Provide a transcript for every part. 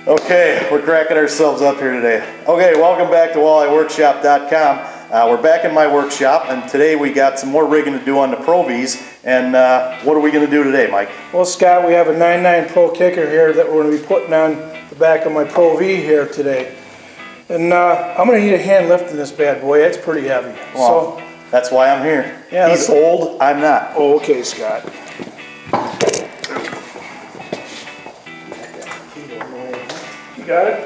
Okay, we're cracking ourselves up here today. Okay, welcome back to wallyeworkshop.com. We're back in my workshop, and today we got some more rigging to do on the Pro Vs. And what are we going to do today, Mike? Well, Scott, we have a 9.9 Pro kicker here that we're going to be putting on the back of my Pro V here today. And I'm going to need a hand lifting this bad boy. It's pretty heavy. Well, so that's why I'm here. Yeah, he's old, I'm not. Oh, okay, Scott. You got it?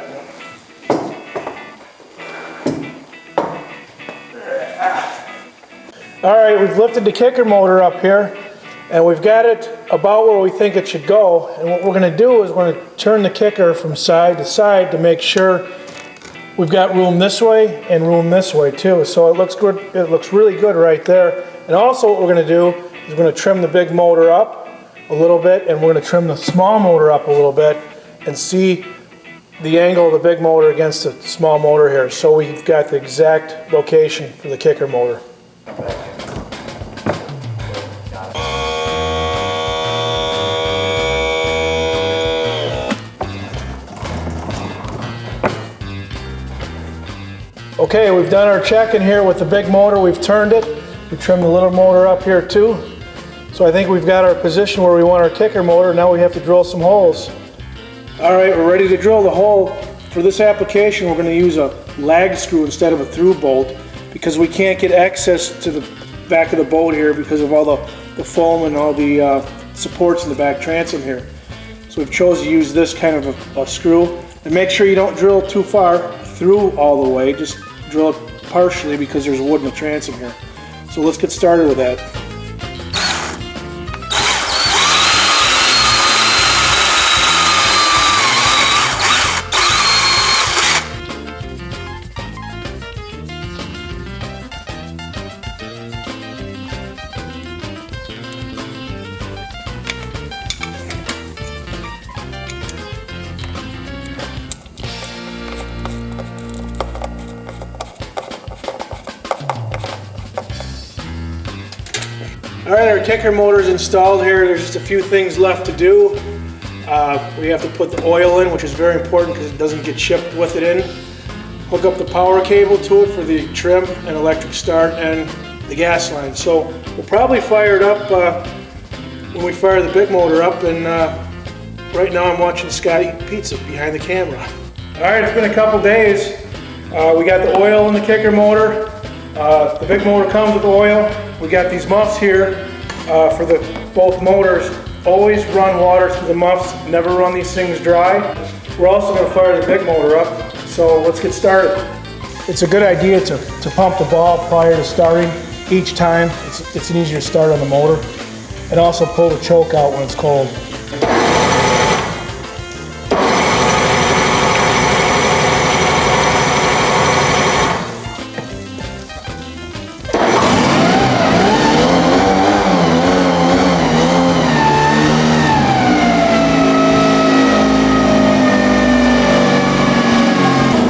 All right, we've lifted the kicker motor up here, and we've got it about where we think it should go. And what we're going to do is we're going to turn the kicker from side to side to make sure we've got room this way and room this way too. So it looks good. It looks really good right there. And also what we're going to do is we're going to trim the big motor up a little bit, and we're going to trim the small motor up a little bit and see the angle of the big motor against the small motor here. So we've got the exact location for the kicker motor. Okay, we've done our check in here with the big motor. We've turned it. We trimmed the little motor up here too. So I think we've got our position where we want our kicker motor. Now we have to drill some holes. All right, we're ready to drill the hole. For this application, we're going to use a lag screw instead of a through bolt because we can't get access to the back of the boat here because of all the foam and all the supports in the back transom here. So we've chosen to use this kind of a screw. And make sure you don't drill too far through all the way. Just drill it partially because there's wood in the transom here. So let's get started with that. All right, our kicker motor is installed here. There's just a few things left to do. We have to put the oil in, which is very important because it doesn't get chipped with it in. Hook up the power cable to it for the trim and electric start and the gas line. So we'll probably fire it up when we fire the big motor up. And right now I'm watching Scott eat pizza behind the camera. All right, it's been a couple days. We got the oil in the kicker motor. The big motor comes with oil. We got these muffs here for both motors. Always run water through the muffs, never run these things dry. We're also going to fire the big motor up, so let's get started. It's a good idea to pump the ball prior to starting each time. It's an easier start on the motor. And also pull the choke out when it's cold.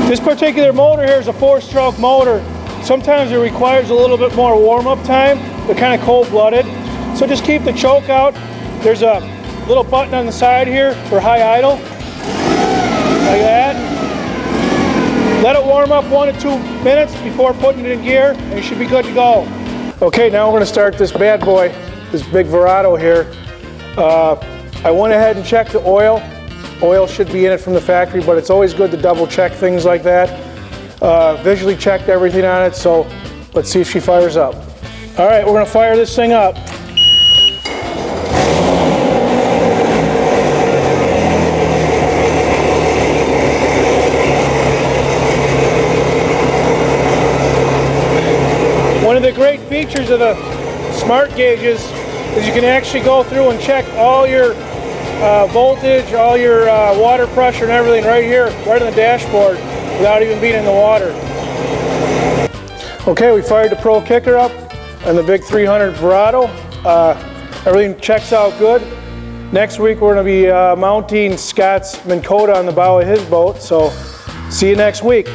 This particular motor here is a 4-stroke motor. Sometimes it requires a little bit more warm-up time. They're kind of cold-blooded. So just keep the choke out. There's a little button on the side here for high idle. Like that. Let it warm up 1 to 2 minutes before putting it in gear, and you should be good to go. Okay, now we're going to start this bad boy, this big Verado here. I went ahead and checked the oil. Oil should be in it from the factory, but it's always good to double check things like that. Visually checked everything on it, so let's see if she fires up. All right, we're going to fire this thing up. One of the great features of the smart gauges is you can actually go through and check all your voltage, all your water pressure and everything right here, right on the dashboard without even being in the water. Okay, we fired the Pro kicker up and the big 300 Verado. Everything checks out good. Next week we're going to be mounting Scott's Minn Kota on the bow of his boat, so see you next week.